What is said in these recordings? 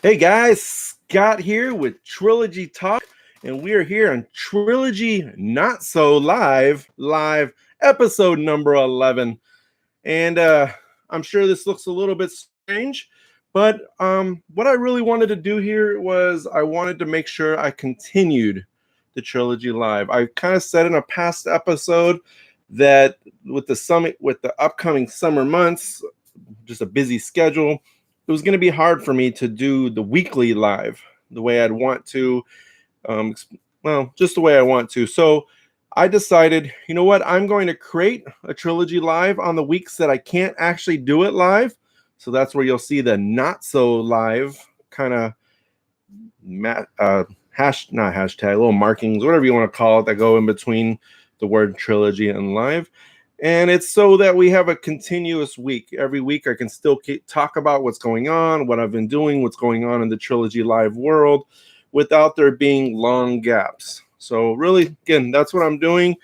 Hey guys, Scott here with Trilogy Talk, and we are here on Trilogy Not So live episode number 11. And I'm sure this looks a little bit strange, but what I really wanted to do here was I wanted to make sure I continued the Trilogy Live. I kind of said in a past episode that with the upcoming summer months, just a busy schedule, it was going to be hard for me to do the weekly live the way I'd want to, um, just the way I want to. So I decided, you know what, I'm going to create a Trilogy Live on the weeks that I can't actually do it live. So that's where you'll see the not so live kind of not hashtag, little markings, whatever you want to call it, that go in between the word trilogy and live. And it's so that we have a continuous week. Every week I can still talk about what's going on, what I've been doing, what's going on in the Trilogy Live world without there being long gaps. So really, again, that's what I'm doing.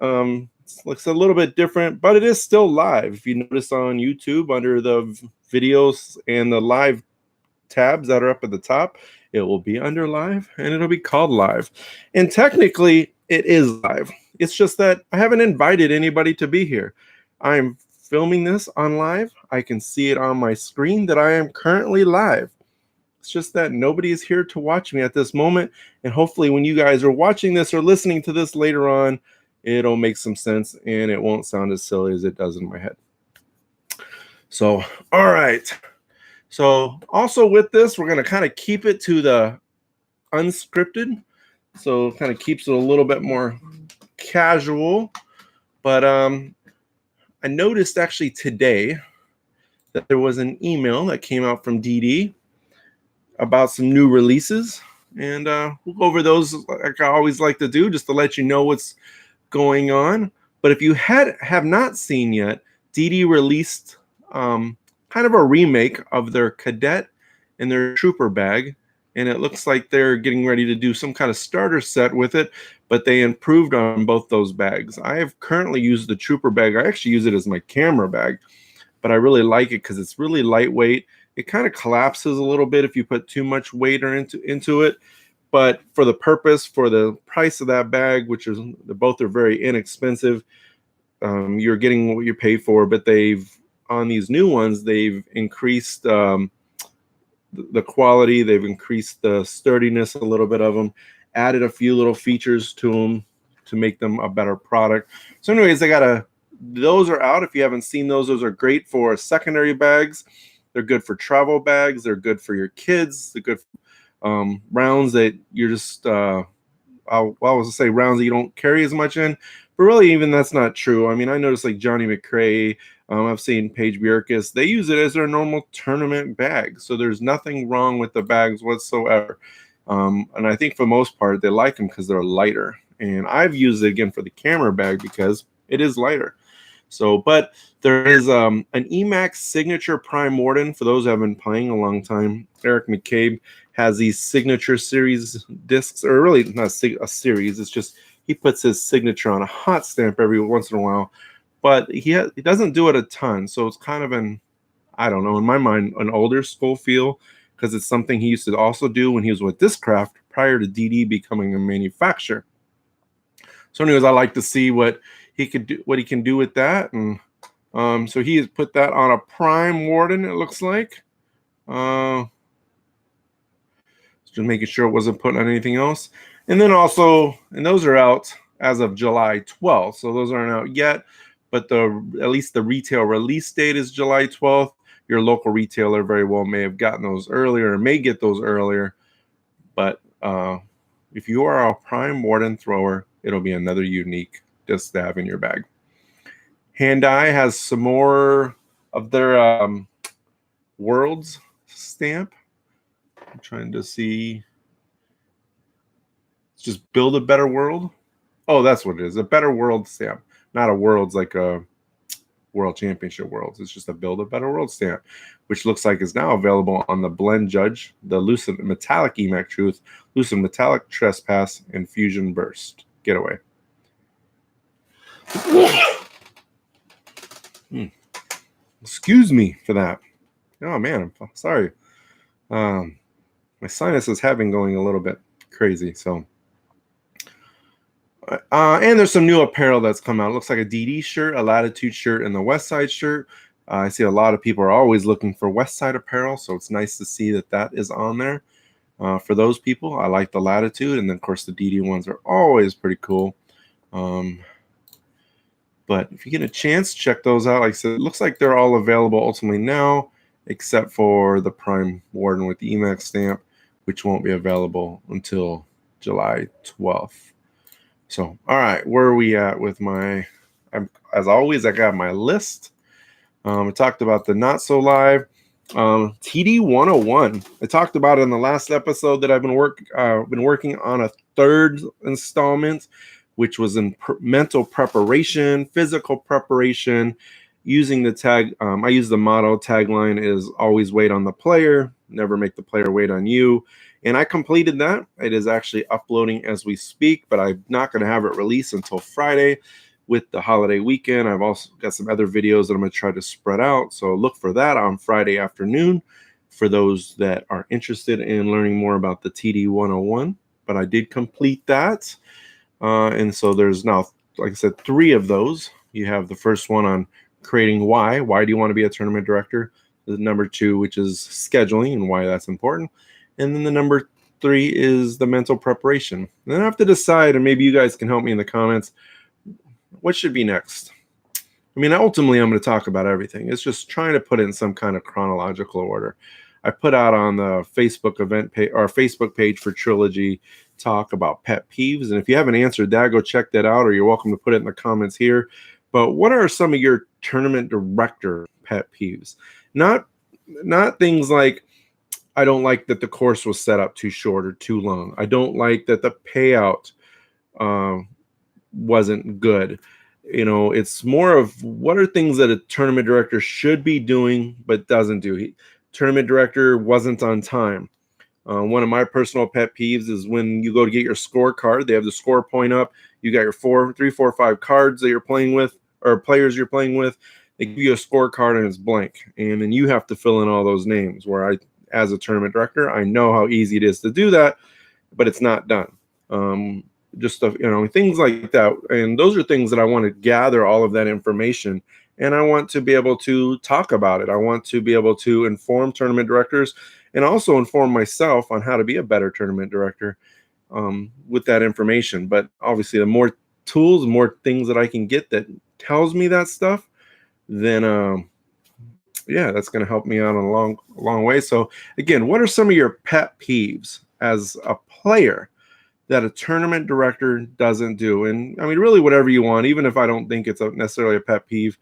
It looks a little bit different, but it is still live. If you notice on YouTube, under the videos and the live tabs that are up at the top, it will be under live and it'll be called live. And technically, it is live. It's just that I haven't invited anybody to be here. I'm filming this on live. I can see it on my screen that I am currently live. It's just that nobody is here to watch me at this moment. And hopefully, when you guys are watching this or listening to this later on, it'll make some sense and it won't sound as silly as it does in my head. So, all right. So also with this, we're going to kind of keep it to the unscripted. So it kind of keeps it a little bit more casual. But I noticed actually today that there was an email that came out from DD about some new releases. And we'll go over those like I always like to do, just to let you know what's going on. But if you have not seen yet, DD released kind of a remake of their cadet and their trooper bag, and it looks like they're getting ready to do some kind of starter set with it, but they improved on both those bags. I have currently used the trooper bag. I actually use it as my camera bag, but I really like it because it's really lightweight. It kind of collapses a little bit if you put too much weight into it, but for the purpose, for the price of that bag, which is both are very inexpensive, you're getting what you pay for. But on these new ones, they've increased the quality, they've increased the sturdiness a little bit of them, added a few little features to them to make them a better product. So anyways, those are out. If you haven't seen those are great for secondary bags. They're good for travel bags. They're good for your kids. They're good for rounds that you're just I was going to say rounds that you don't carry as much in, but really even that's not true. I mean, I noticed like Johnny McRae, I've seen Paige Bjerkes, they use it as their normal tournament bag. So there's nothing wrong with the bags whatsoever. And I think for the most part, they like them because they're lighter. And I've used it again for the camera bag because it is lighter. So, but there is an Emax Signature Prime Warden. For those who have been playing a long time, Eric McCabe has these Signature Series discs, or really not a series. It's just he puts his signature on a hot stamp every once in a while. But he doesn't do it a ton, so it's kind of I don't know, in my mind, an older school feel, because it's something he used to also do when he was with Discraft prior to DD becoming a manufacturer. So anyways, I like to see what he can do with that, and so he has put that on a Prime Warden, it looks like. Just making sure it wasn't put on anything else. And then also, and those are out as of July 12th, so those aren't out yet. But at least the retail release date is July 12th. Your local retailer very well may have gotten those earlier, or may get those earlier. But if you are a Prime Warden thrower, it'll be another unique disc to have in your bag. Hand-Eye has some more of their Worlds stamp. I'm trying to see. It's just build a better world. Oh, that's what it is. A better world stamp. Not a Worlds like a World Championship Worlds. It's just a build a better world stamp, which looks like is now available on the Blend Judge, the Lucid Metallic Emac Truth, Lucid Metallic Trespass, and Fusion Burst Getaway. Excuse me for that. Oh man, I'm sorry. My sinuses have been going a little bit crazy. So, and there's some new apparel that's come out. It looks like a DD shirt, a Latitude shirt, and the West Side shirt. I see a lot of people are always looking for West Side apparel, so it's nice to see that that is on there. For those people, I like the Latitude, and then of course the DD ones are always pretty cool. But if you get a chance, check those out. Like I said, it looks like they're all available ultimately now, except for the Prime Warden with the EMAX stamp, which won't be available until July 12th. So, all right, where are we at with my, as always, I got my list. I talked about the Not So Live, TD 101. I talked about it in the last episode that I've been working on a third installment, which was in mental preparation, physical preparation, using the tag. I use the motto tagline is always wait on the player, never make the player wait on you. And I completed that. It is actually uploading as we speak, but I'm not going to have it released until Friday with the holiday weekend. I've also got some other videos that I'm going to try to spread out. So look for that on Friday afternoon for those that are interested in learning more about the TD 101. But I did complete that. And so there's now, like I said, 3 of those. You have the first one on creating why. Why do you want to be a tournament director? The number 2, which is scheduling and why that's important. And then the number 3 is the mental preparation. And then I have to decide, and maybe you guys can help me in the comments, what should be next? I mean, ultimately, I'm going to talk about everything. It's just trying to put it in some kind of chronological order. I put out on the Facebook event page or Facebook page for Trilogy Talk about pet peeves. And if you haven't answered that, go check that out, or you're welcome to put it in the comments here. But what are some of your tournament director pet peeves? Not things like, I don't like that the course was set up too short or too long. I don't like that the payout wasn't good. You know, it's more of what are things that a tournament director should be doing but doesn't do. Tournament director wasn't on time. One of my personal pet peeves is when you go to get your scorecard, they have the score point up. You got your 3, 4, 5 cards that you're playing with, or players you're playing with. They give you a scorecard and it's blank, and then you have to fill in all those names. Where I, as a tournament director, I know how easy it is to do that, but it's not done. Just things like that, and those are things that I want to gather all of that information, and I want to be able to talk about it. I want to be able to inform tournament directors and also inform myself on how to be a better tournament director with that information. But obviously, the more tools, more things that I can get that tells me that stuff, then yeah, that's going to help me out in a long way. So again, what are some of your pet peeves as a player that a tournament director doesn't do? And I mean, really whatever you want, even if I don't think it's necessarily a pet peeve,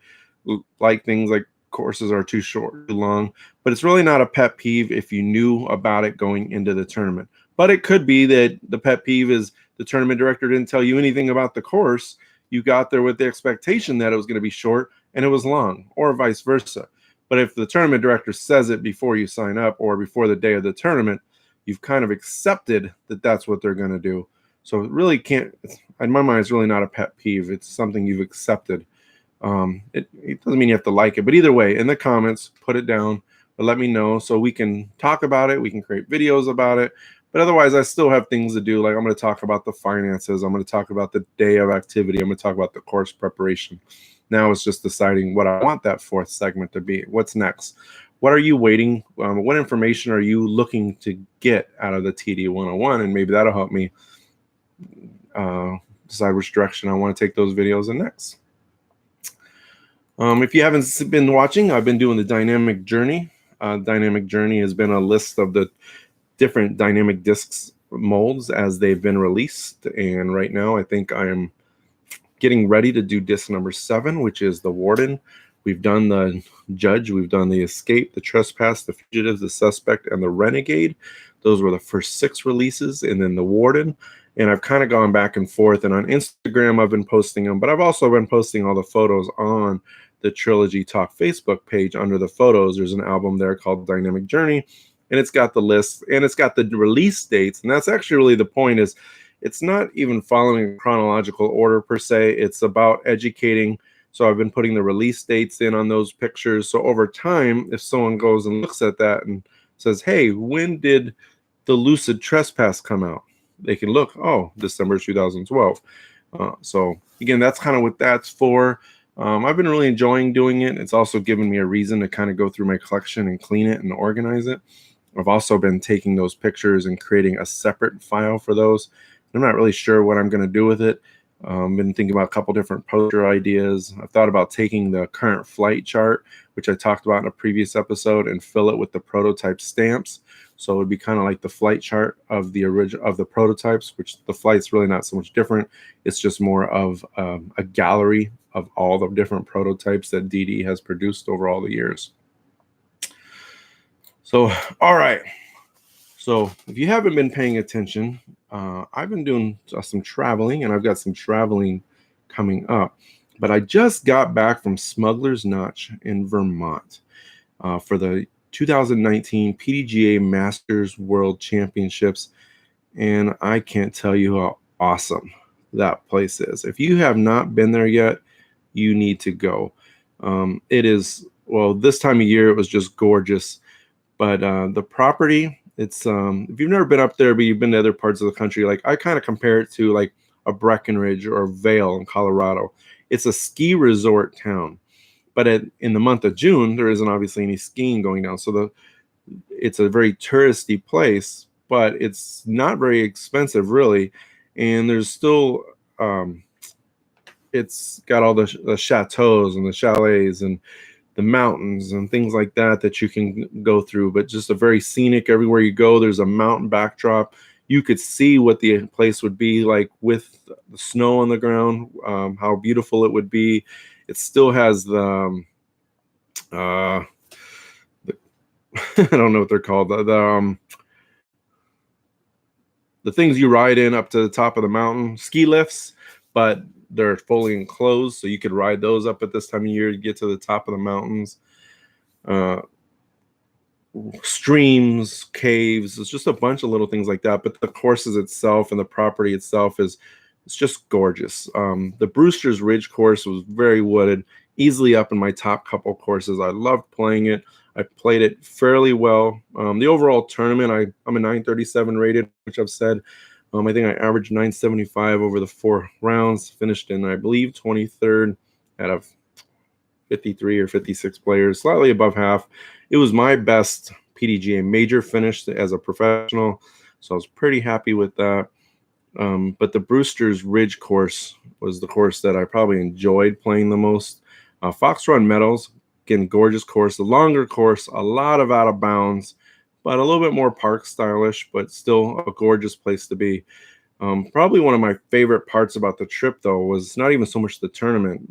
like things like courses are too short, too long, but it's really not a pet peeve if you knew about it going into the tournament. But it could be that the pet peeve is the tournament director didn't tell you anything about the course. You got there with the expectation that it was going to be short and it was long, or vice versa. But if the tournament director says it before you sign up or before the day of the tournament, you've kind of accepted that that's what they're going to do. So it really can't, in my mind, it's really not a pet peeve. It's something you've accepted. It doesn't mean you have to like it, but either way, in the comments, put it down, but let me know so we can talk about it. We can create videos about it. But otherwise, I still have things to do. Like I'm going to talk about the finances. I'm going to talk about the day of activity. I'm going to talk about the course preparation. Now it's just deciding what I want that 4th segment to be. What's next? What are you waiting? What information are you looking to get out of the TD 101? And maybe that'll help me decide which direction I want to take those videos in next. If you haven't been watching, I've been doing the Dynamic Journey. Dynamic Journey has been a list of the different dynamic discs molds as they've been released. And right now, I think I am getting ready to do disc number 7, which is the Warden. We've done the Judge, we've done the Escape, the Trespass, the Fugitive, the Suspect, and the Renegade. Those were the first 6 releases, and then the Warden. And I've kind of gone back and forth, and on Instagram I've been posting them, but I've also been posting all the photos on the Trilogy Talk Facebook page. Under the photos, there's an album there called Dynamic Journey, and it's got the list, and it's got the release dates, and that's actually really the point. Is it's not even following a chronological order per se. It's about educating. So I've been putting the release dates in on those pictures. So over time, if someone goes and looks at that and says, hey, when did the Lucid Trespass come out. They can look, oh, December 2012. So again, that's kind of what that's for. I've been really enjoying doing it. It's also given me a reason to kind of go through my collection and clean it and organize it. I've also been taking those pictures and creating a separate file for those. I'm not really sure what I'm going to do with it. Been thinking about a couple different poster ideas. I've thought about taking the current flight chart, which I talked about in a previous episode, and fill it with the prototype stamps. So it would be kind of like the flight chart of the original of the prototypes, which the flight's really not so much different. It's just more of a gallery of all the different prototypes that DD has produced over all the years. So, all right. So if you haven't been paying attention, I've been doing some traveling, and I've got some traveling coming up. But I just got back from Smuggler's Notch in Vermont for the 2019 PDGA Masters World Championships, and I can't tell you how awesome that place is. If you have not been there yet, you need to go. It is, well, this time of year it was just gorgeous, but the property, it's if you've never been up there but you've been to other parts of the country, like I kind of compare it to like a Breckenridge or Vail in Colorado. It's a ski resort town, but in the month of June there isn't obviously any skiing going down, so it's a very touristy place, but it's not very expensive really, and there's still it's got all the chateaus and the chalets and the mountains and things like that that you can go through, but just a very scenic. Everywhere you go, there's a mountain backdrop. You could see what the place would be like with the snow on the ground, how beautiful it would be. It still has the I don't know what they're called, the things you ride in up to the top of the mountain, ski lifts, but they're fully enclosed, so you could ride those up at this time of year to get to the top of the mountains. Streams, caves, it's just a bunch of little things like that, but the courses itself and the property itself it's just gorgeous. The Brewster's Ridge course was very wooded, easily up in my top couple courses. I loved playing it. I played it fairly well. The overall tournament, I'm a 937 rated, which I've said. I think I averaged 975 over the 4 rounds, finished in, I believe, 23rd out of 53 or 56 players, slightly above half. It was my best PDGA major finish as a professional, so I was pretty happy with that. But the Brewster's Ridge course was the course that I probably enjoyed playing the most. Fox Run Meadows, again, gorgeous course, a longer course, a lot of out of bounds, but a little bit more park stylish, but still a gorgeous place to be. Probably one of my favorite parts about the trip, though, was not even so much the tournament,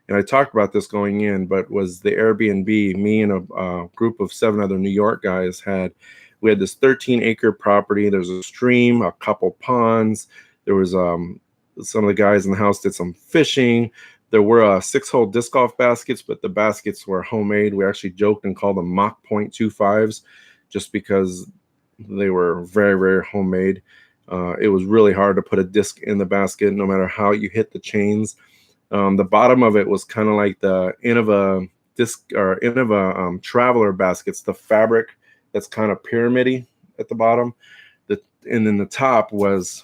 and I talked about this going in, but was the Airbnb. Me and a group of 7 other New York guys we had this 13-acre property. There's a stream, a couple ponds. There was some of the guys in the house did some fishing. There were 6-hole disc golf baskets, but the baskets were homemade. We actually joked and called them Mach .25s, just because they were very, very homemade. It was really hard to put a disc in the basket, no matter how you hit the chains. The bottom of it was kind of like the end of a disc or end of a traveler baskets, the fabric that's kind of pyramid-y at the bottom. And then the top was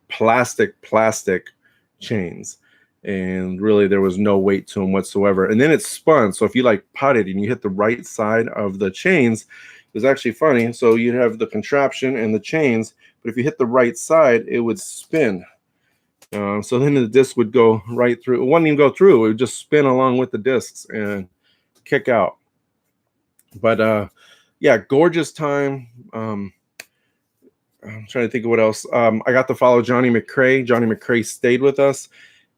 plastic chains, and really there was no weight to them whatsoever. And then it spun, so if you like putted and you hit the right side of the chains, it was actually funny. So you'd have the contraption and the chains, but if you hit the right side, it would spin. So then the disc would go right through. It wouldn't even go through. It would just spin along with the discs and kick out. But yeah, gorgeous time. I'm trying to think of what else. I got to follow Johnny McCrae. Johnny McCrae stayed with us.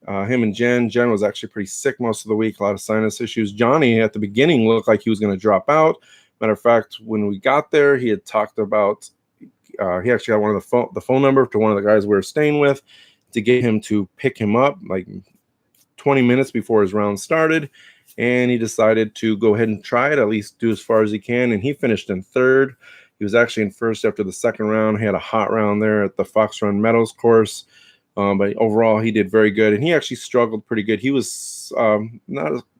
Him and Jen. Jen was actually pretty sick most of the week, a lot of sinus issues. Johnny, at the beginning, looked like he was going to drop out. Matter of fact, when we got there, he had talked about, he actually got one of the phone number to one of the guys we were staying with to get him to pick him up like 20 minutes before his round started. And he decided to go ahead and try it, at least do as far as he can. And he finished in 3rd. He was actually in 1st after the 2nd round. He had a hot round there at the Fox Run Meadows course. But overall, he did very good. And he actually struggled pretty good. He was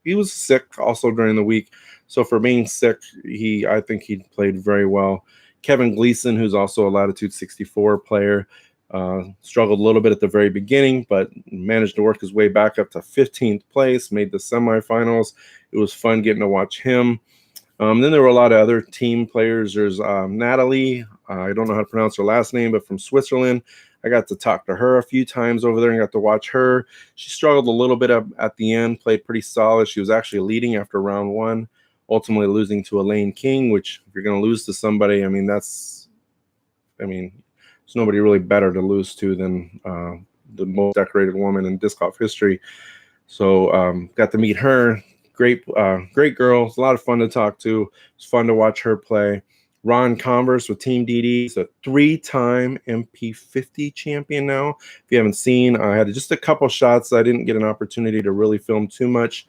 he was sick also during the week. So for being sick, I think he played very well. Kevin Gleason, who's also a Latitude 64 player, struggled a little bit at the very beginning, but managed to work his way back up to 15th place, made the semifinals. It was fun getting to watch him. Then there were a lot of other team players. There's Natalie. I don't know how to pronounce her last name, but from Switzerland. I got to talk to her a few times over there and got to watch her. She struggled a little bit at the end, played pretty solid. She was actually leading after round one, ultimately losing to Elaine King, which if you're going to lose to somebody, I mean, there's nobody really better to lose to than the most decorated woman in disc golf history. So got to meet her. Great girl. It's a lot of fun to talk to. It's fun to watch her play. Ron Converse with Team DD. He's a 3-time MP50 champion now. If you haven't seen, I had just a couple shots. I didn't get an opportunity to really film too much,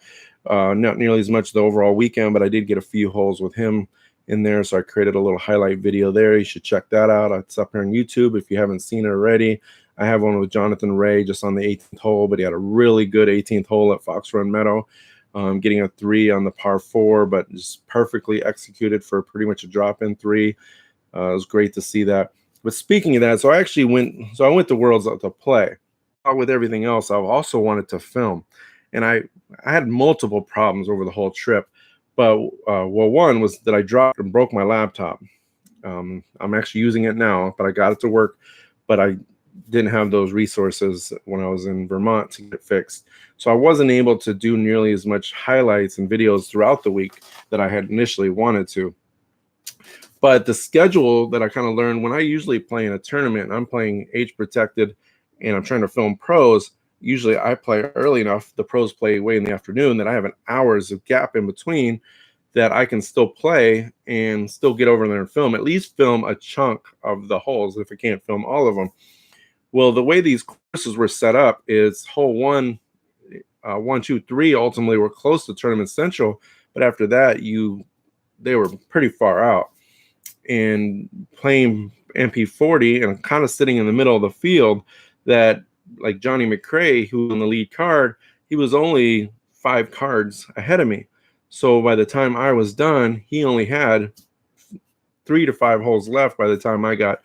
not nearly as much the overall weekend, but I did get a few holes with him in there, so I created a little highlight video there. You should check that out. It's up here on YouTube if you haven't seen it already. I have one with Jonathan Ray just on the 18th hole, but he had a really good 18th hole at Fox Run Meadow. Getting a 3 on the par 4, but just perfectly executed for pretty much a drop-in 3. It was great to see that. But speaking of that, so I went to Worlds to play. With everything else, I also wanted to film. And I had multiple problems over the whole trip. But, one was that I dropped and broke my laptop. I'm actually using it now, but I got it to work. But I didn't have those resources when I was in Vermont to get it fixed. So I wasn't able to do nearly as much highlights and videos throughout the week that I had initially wanted to. But the schedule that I kind of learned when I usually play in a tournament, I'm playing age protected and I'm trying to film pros. Usually I play early enough, the pros play way in the afternoon, that I have an hours of gap in between that I can still play and still get over there and film, at least film a chunk of the holes if I can't film all of them. Well, the way these courses were set up is hole 1, 1, 2, 3 ultimately were close to Tournament Central, but after that, they were pretty far out. And playing MP40 and kind of sitting in the middle of the field, that like Johnny McRae, who was on the lead card, he was only 5 cards ahead of me. So by the time I was done, he only had 3 to 5 holes left by the time I got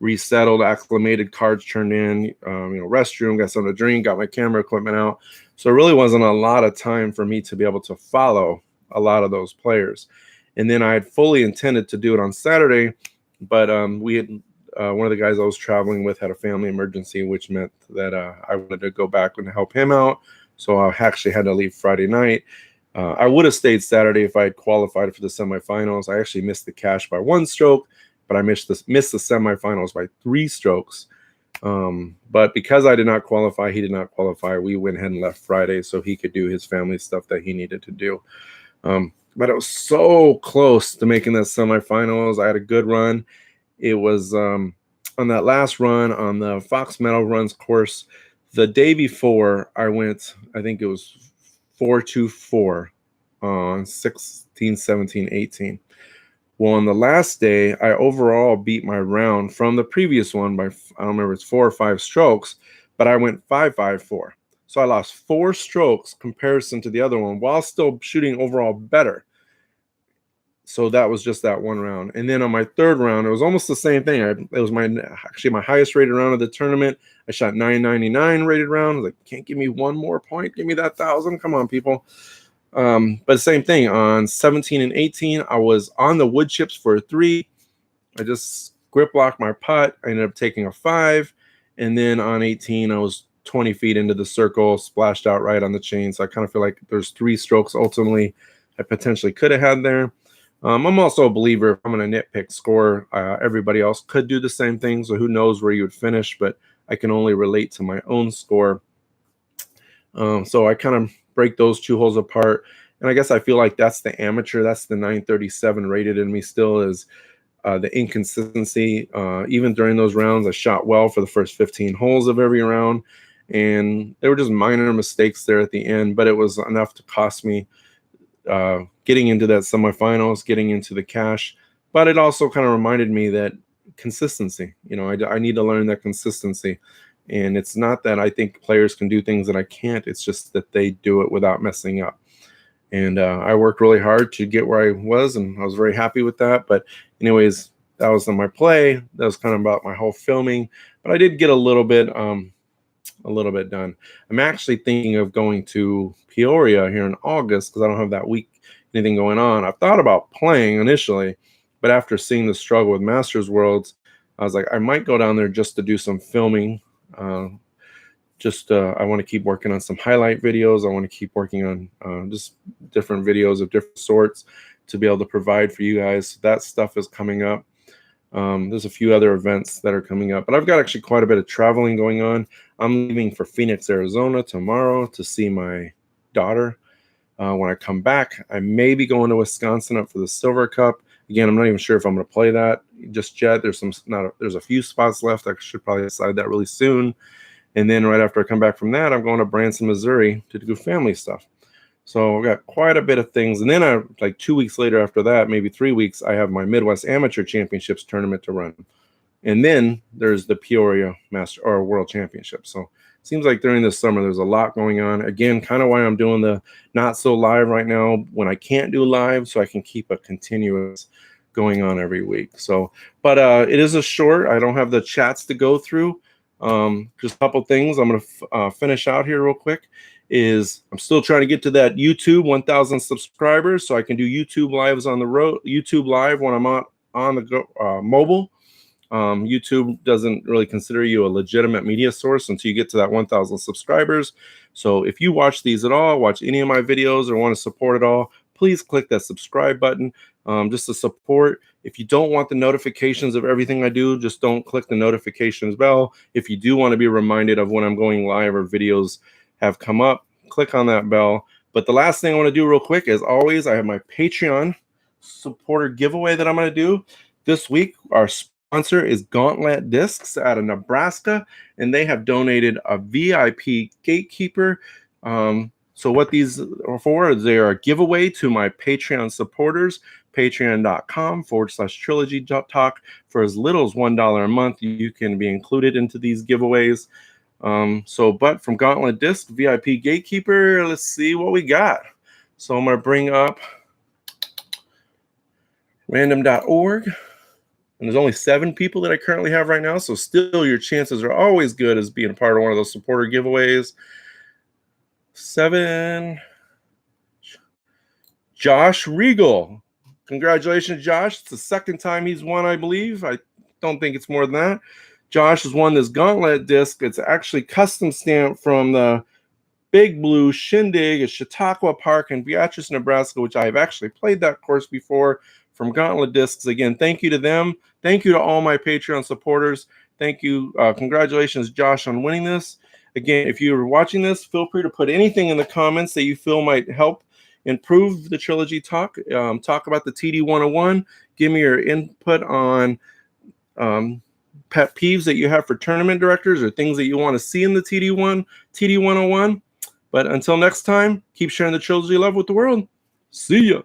resettled, acclimated, cards turned in, restroom, got something to drink, got my camera equipment out. So it really wasn't a lot of time for me to be able to follow a lot of those players. And then I had fully intended to do it on Saturday, but we had one of the guys I was traveling with had a family emergency, which meant that I wanted to go back and help him out. So I actually had to leave Friday night. I would have stayed Saturday if I had qualified for the semifinals. I actually missed the cash by 1 stroke, but I missed the semifinals by 3 strokes. But because I did not qualify, he did not qualify. We went ahead and left Friday so he could do his family stuff that he needed to do. But it was so close to making the semifinals. I had a good run. It was on that last run on the Fox Meadow Runs course. The day before, I went, I think it was 4-2-4 on 16, 17, 18. Well, on the last day, I overall beat my round from the previous one by, I don't remember, it's 4 or 5 strokes, but I went 5-5-4. So I lost 4 strokes comparison to the other one while still shooting overall better. So that was just that one round. And then on my third round, it was almost the same thing. It was actually my highest rated round of the tournament. I shot 999 rated round. I was like, can't give me one more point. Give me that 1,000. Come on, people. But the same thing on 17 and 18, I was on the wood chips for a 3. I just grip locked my putt. I ended up taking a 5. And then on 18, I was 20 feet into the circle, splashed out right on the chain. So I kind of feel like there's 3 strokes ultimately I potentially could have had there. I'm also a believer, if I'm going to nitpick score, everybody else could do the same thing. So who knows where you would finish, but I can only relate to my own score. So I kind of break those 2 holes apart. And I guess I feel like that's the amateur. That's the 937 rated in me still, is the inconsistency. Even during those rounds, I shot well for the first 15 holes of every round. And there were just minor mistakes there at the end, but it was enough to cost me getting into that semifinals, getting into the cash. But it also kind of reminded me that consistency, I need to learn that consistency. And it's not that I think players can do things that I can't. It's just that they do it without messing up. And I worked really hard to get where I was, and I was very happy with that. But anyways, that was on my play. That was kind of about my whole filming, but I did get a little bit done. I'm actually thinking of going to Peoria here in August because I don't have that week anything going on. I've thought about playing initially, but after seeing the struggle with Masters Worlds, I was like, I might go down there just to do some filming. I want to keep working on some highlight videos. I want to keep working on just different videos of different sorts to be able to provide for you guys. So that stuff is coming up. There's a few other events that are coming up, but I've got actually quite a bit of traveling going on. I'm leaving for Phoenix, Arizona tomorrow to see my daughter. When I come back, I may be going to Wisconsin up for the Silver Cup. Again, I'm not even sure if I'm going to play that just yet. There's a few spots left. I should probably decide that really soon. And then right after I come back from that, I'm going to Branson, Missouri to do family stuff. So I've got quite a bit of things. And then like 2 weeks later after that, maybe 3 weeks, I have my Midwest Amateur Championships tournament to run. And then there's the Peoria Master or World Championships. So it seems like during this summer, there's a lot going on. Again, kind of why I'm doing the not so live right now when I can't do live, so I can keep a continuous going on every week. So, but it is a short. I don't have the chats to go through. Just a couple things I'm going to finish out here real quick. I'm still trying to get to that YouTube 1,000 subscribers so I can do YouTube lives on the road, YouTube live when I'm on the mobile. YouTube doesn't really consider you a legitimate media source until you get to that 1,000 subscribers. So if you watch these at all, watch any of my videos or want to support at all, please click that subscribe button just to support. If you don't want the notifications of everything I do, just don't click the notifications bell. If you do want to be reminded of when I'm going live or videos have come up, click on that bell. But the last thing I want to do real quick, as always, I have my Patreon supporter giveaway that I'm going to do this week. Our sponsor is Gauntlet Discs out of Nebraska, and they have donated a VIP gatekeeper. So what these are for is they are a giveaway to my Patreon supporters, patreon.com/Trilogy Talk. For as little as $1 a month, you can be included into these giveaways. But from Gauntlet Disc, VIP Gatekeeper, let's see what we got. So I'm going to bring up random.org. And there's only 7 people that I currently have right now. So still your chances are always good as being a part of one of those supporter giveaways. 7. Josh Regal. Congratulations, Josh. It's the second time he's won, I believe. I don't think it's more than that. Josh has won this Gauntlet disc. It's actually custom stamped from the Big Blue Shindig at Chautauqua Park in Beatrice, Nebraska, which I have actually played that course before, from Gauntlet Discs. Again, thank you to them. Thank you to all my Patreon supporters. Thank you. Congratulations, Josh, on winning this. Again, if you're watching this, feel free to put anything in the comments that you feel might help improve the Trilogy Talk. Talk about the TD 101. Give me your input on pet peeves that you have for tournament directors or things that you want to see in the TD 101. But until next time, keep sharing the Trilogy love with the world. See ya.